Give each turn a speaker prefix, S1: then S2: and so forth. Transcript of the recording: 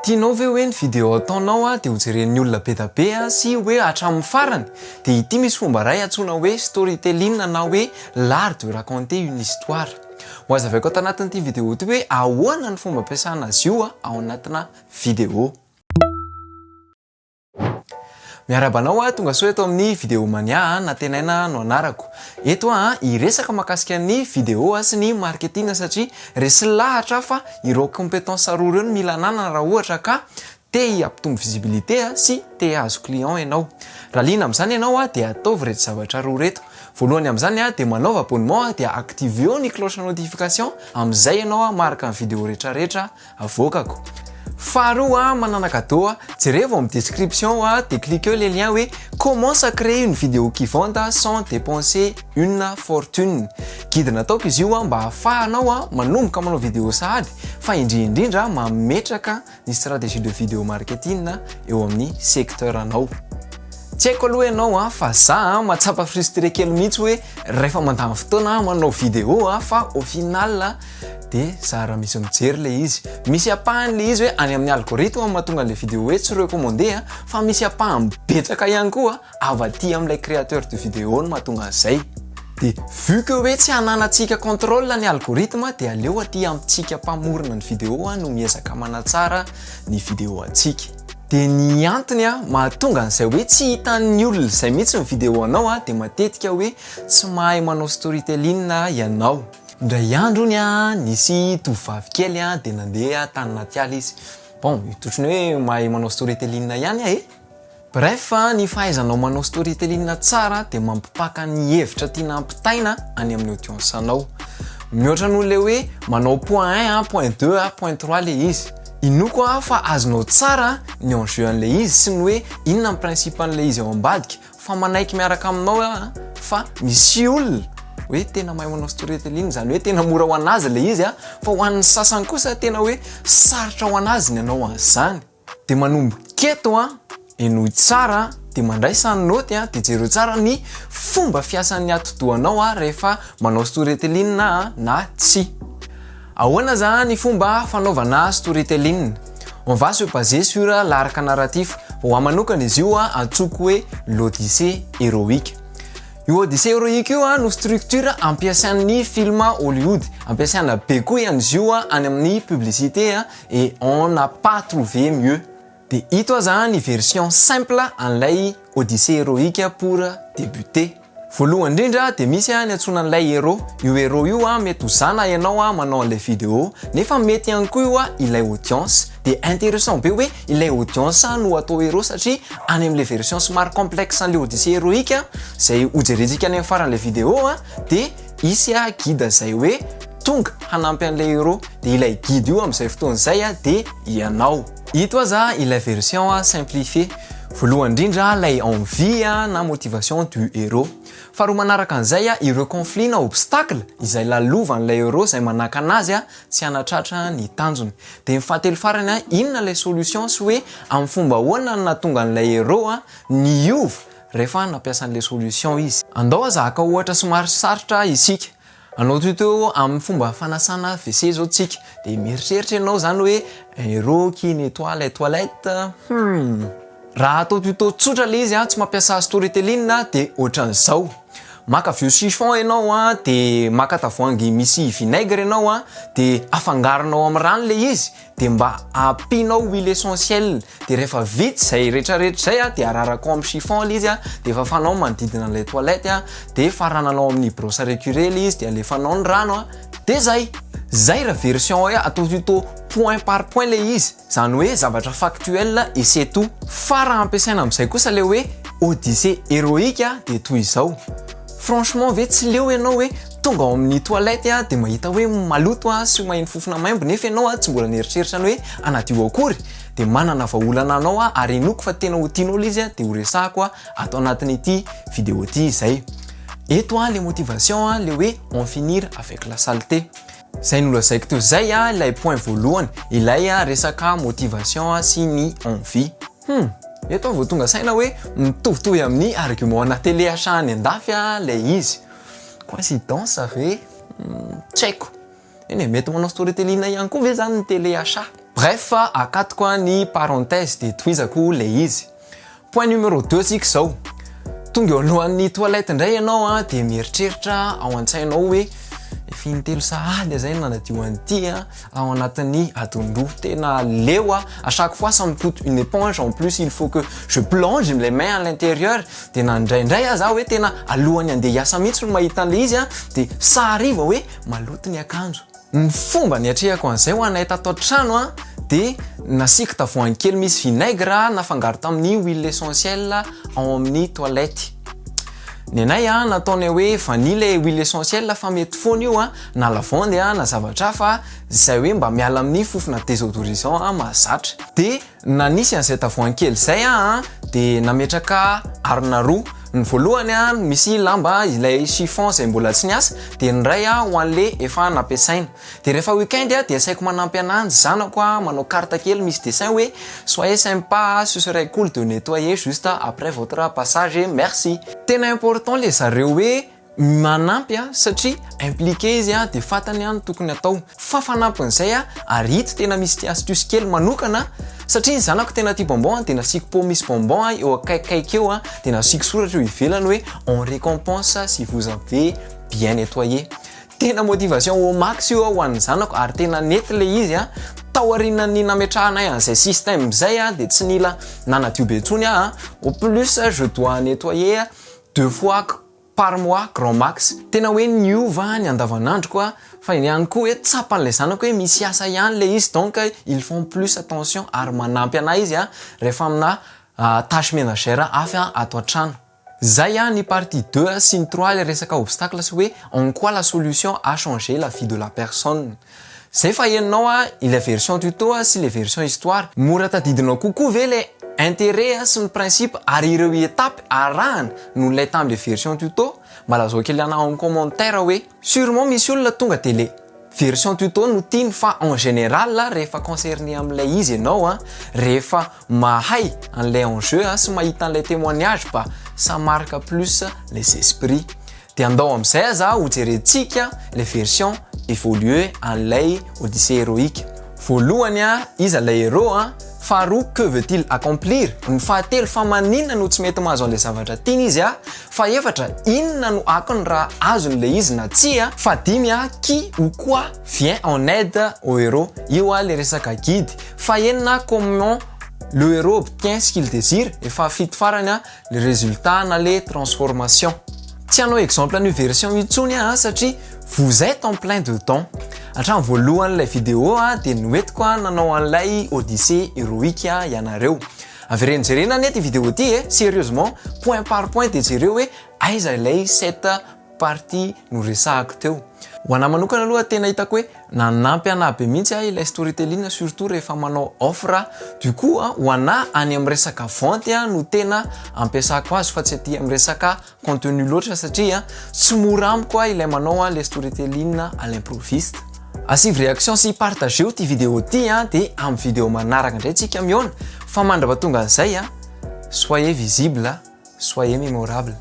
S1: Tianao ve hoe ny vidéo ataonao dia hojeren'ny olona be da be sy hoe hatramin'ny farany dia ity misy fomba iray antsoina hoe storytelling na hoe l'art de raconter une histoire. Ho azavaiko ato anatin'ity vidéo ity hoe ahoana ny fomba ampiasana azy io ao anatina vidéo. Miarabanao tonga soa eto amin'ny vidéo Mania Nantenaina no anarako. Eto iresaka mahakasika ny vidéo sy ny marketing satria resy lahatra fa ireo compétence roa ireo mila anana raha ohatra ka te hampitombo visibilité sy te hahazo client ianao. Raha liana amin'izany ianao dia ataovy reto zavatra roa reto. Voalohany amin'izany dia manaova abonnement dia activeo ny cloche notification amin'izay ianao maraka ny vidéo rehetrarehetra avoakako. Faharoa manana cadeau, jereo amin'ny description dia cliquez les liens hoe comment à créer une vidéo qui vende sans dépenser une fortune. Guide nataoko izy io mba ahafahanao manomboka manao vidéo sahady fa indrindra mametraka ny stratégie de vidéo marketing eo amin'ny secteur anao. Tsy haiko aloha ianao fa za mahatsapa frustré kely mihitsy hoe rehefa mandany fotoana manao vidéo fa au final dia zara misy mijery le izy. Misy apahany le izy hoe any amin'ny algorithme mahatonga le vidéo hoe tsy recommandé fa misy apahany betsaka ihany koa avy aty amin'ilay créateur de vidéo no mahatonga an'izay. Dia vu que hoe tsy hananantsika contrôle ny algorithme dia aleo aty amintsika mpamorona ny vidéo no miezaka manatsara ny vidéo antsika. Dia ny antony mahatonga an'izay hoe tsy hitan'ny olona izay mihitsy ny vidéo anao dia matetika hoe tsy mahay manao storytelling ianao. Indray andro nisy tovovavy kely dia nandeha tany naty ala izy. Bon, totriny hoe mahay manao storytelling ihany Bref, ny fahaizanao manao storytelling tsara dia mampipaka ny hevitra tiana ampitaina any amin'ny audience anao. Mihoatra n'olona hoe manao point 1, point 2, point 3 le izy. Inoko fa azonao tsara ny enjeu an'le izy sy ny hoe inona ny principe an'le izy ao ambadika fa manaiky miaraka aminao fa misy olona hoe tena mahay manao storytelling zany hoe tena mora ho anazy le izy fa ho an'ny sasany kosa tena hoe sarotra ho anazy ny anao an'izany. Dia manomboka eto enoy tsara dia mandray sany noty dia jereo tsara ny fomba fiasan'ny atodoanao rehefa manao storytelling na tsy. Ahoana zany ny fomba fanaovana storytelling? On va se baser sur l'arc narratif. Ho amanokana izy io antsoko hoe l'odyssée héroïque. Io odyssée héroïque io no structure ampiasain'ny film Hollywood. Ampiasaina be koa izy io any amin'ny publicité et on n'a pas trouvé mieux. Dia ito zany ny version simple an'ilay odyssée héroïque pour débuter. Voalohany indrindra dia misy ny antsoina an'ilay héros. Io héros io mety ho zana ianao manao an'ilay vidéo nefa mety ihany koa io ilay audience. Dia intéressant be hoe ilay audience no atao héros satria any amin'ilay version somary complexe an'ilay odyssée héroïque izay hojerentsika any amin'ny faran'ilay vidéo dia isy guide izay hoe tonga hanampy an'ilay héros dia ilay guide io amin'izay fotoana izay dia ianao. Ito ilay version simplifiée. Voalohany indrindra lay envie na motivation du héros. Faharoa manaraka an'izay ireo conflit na obstacle izay lalovan'ilay héros izay manaka anazy tsy hanatratra ny tanjony. Dia ny fahatelo farany inona lay solution sy hoe amin'ny fomba ahoana nahatonga an'ilay héros niova rehefa nampiasa an'ilay solution izy. Andao zaka ohatra somary sarotra isika. Anao toy amin'ny fomba fanasana WC zao tsika dia mieritreritra ianao zany hoe héros qui nettoie les toilettes. Raha atao tsotra le izy tsy mampiasa storytelling dia ohatran'izao. Maka vieux chiffon ianao dia maka tavoahangy misy vinaigre ianao dia afangaronao amin'ny rano le izy dia mba ampianao huile essentielle dia rehefa vita izay rehetrarehetra izay dia ararako amin'ny chiffon le izy dia fafanao manodidina an'ilay toilette dia farananao amin'ny brosse à récurer le izy dia alefanao ny rano dia zay raha version atao point par point le izy zany hoe zavatra factuel et c'est tout. Fa raha ampiasaina amin'izay kosa le hoe odyssée héroïque dia toy izao. Franchement ve tsy leo ianao hoe tonga ao amin'ny toilette dia mahita hoe maloto sy maheno fofona maimbo nefa ianao tsy mbola nieritreritra ny hoe anadio akory dia manana vahaolana anao ary enoko fa tena ho tianao izy dia ho resahako atao anatin'ity vidéo ity izay. Eto les motivations le hoe en finir avec la saleté. Zay nolazaiko teo zay ilay point voalohany ilay resaka motivation sy ny envie. Eto vao tonga saina hoe mitovitovy amin'ny argument ana télé achat any andafy lay izy. Coïncidence ve? Tsy haiko. Eny mety manao storytelling ihany koa ve zany ny télé achat? Bref, akato koa ny parenthèse de toizako le izy. Point numéro 2 tsika zao. Tonga eo alohan'ny toilette indray ianao de mieritreritra ao an-tsainao hoe efa intelo sahady zay nanadio an'ity ao anatin'ny adon-droa tena leo à chaque fois ça me coûte une éponge, en plus il faut que je plonge les mains à l'intérieur de nandraindray za hoe tena alohany andeha hiasa mihitsy no mahita an'le izy de sahariva hoe maloto ny akanjo. Ny fomba niatrehako an'izay ho anay tato an-trano de nasiaka tavoahangy kely misy vinaigre nafangaro tamin'ny huile essentielle ao amin'ny toilette. Ny anay nataonay hoe vanille huile essentielle fa mety foana io na lavande na zavatra hafa zay hoe mba miala amin'ny fofona désodorisant mahazatra. De nanisy an'izay tavoahangy kely zay de nametraka arina roa. Ny voalohany misy lamba ilay chiffon zay mbola tsy niasa de ny ray ho an'le efa nampiasaina. De rehefa week-end de asaiko manampy ananjy zanako manao carte kely misy dessin hoe soyez sympa, ce serait cool de nettoyer juste après votre passage et merci. Tena important le zareo hoe manampy satria impliqué izy de fatany tokony atao. Fa fanampin'izay ary hita tena misy astuce kely manokana satria ny zanako tena tia bonbon de nasiako pot misy bonbon eo akaikaiky eo de nasiako soratra eo ivelany hoe on récompense si vous avez bien nettoyé. Tena motivation au max io ho an'ny zanako ary tena nety le izy tao aorianany nametrahanay an'izay système zay de tsy nila nanadio be tsony au plus je dois nettoyer 2 fois par mois grand max. Tena hoe niova ny andavanandro koa fa ihany koa hoe tsapan'le zanako hoe misy asa ihany le izy donc ils font plus attention ary manampy anay izy rehefa amina tâche ménagère hafa ato an-trano. Zay ny partie 2 sy ny 3 le resaka obstacle sy hoe en quoi la solution a changé la vie de la personne. Zay fa henonao ilay version tuto sy le version histoire mora tadidinao kokoa ve le intérêt sy ny principe ary ireo étape arahana no lay tamin'le version tuto. Mba lazao kely ana en commentaire hoe sûrement misy olona tonga de le version tuto no tiany fa en général rehefa concerné amin'ilay izy ianao rehefa mahay an'ilay enjeu sy mahita an'ilay témoignage ça marque plus les esprits. De andao amin'izay ho jerentsika les versions évoluer an'ilay odyssée héroïque. Voalohany izy ilay héros faharoa que veut-il accomplir? Ny fahatelo fa maninona no tsy mety mahazo an'ilay zavatra tiany izy fa efatra inona no akony raha azon'le izy na tsy fa dimy qui ou quoi vient en aide au héros. Io le resaka guide. Fa enina comment le héros obtient ce qu'il désire et fa fito farany le résultat na le transformation. Tianao exemple ny version itsony satria vous êtes en plein dedans. Hatramin'ny voalohan'ilay vidéo de noetiko nanao an'ilay odyssée héroïque ianareo. Avereny jerena ity vidéo ty sérieusement point par point de jereo hoe aiza ilay cette partie no resahako teo. Ho anahy manokana aloha tena hitako hoe nanampy anahy be mihitsy ilay storytelling surtout rehefa manao offre. Du coup ho anahy any amin'ny resaka vente no tena ampiasako azy fa tsy aty amin'ny resaka contenu loatra satria tsy mora amiko ilay manao le storytelling à l'improviste. Asive réaction sy partageo ty vidéo ty de amin'ny vidéo manaraka indray tsika miona fa mandrapatonga an'izay soyez visible, soyez mémorable.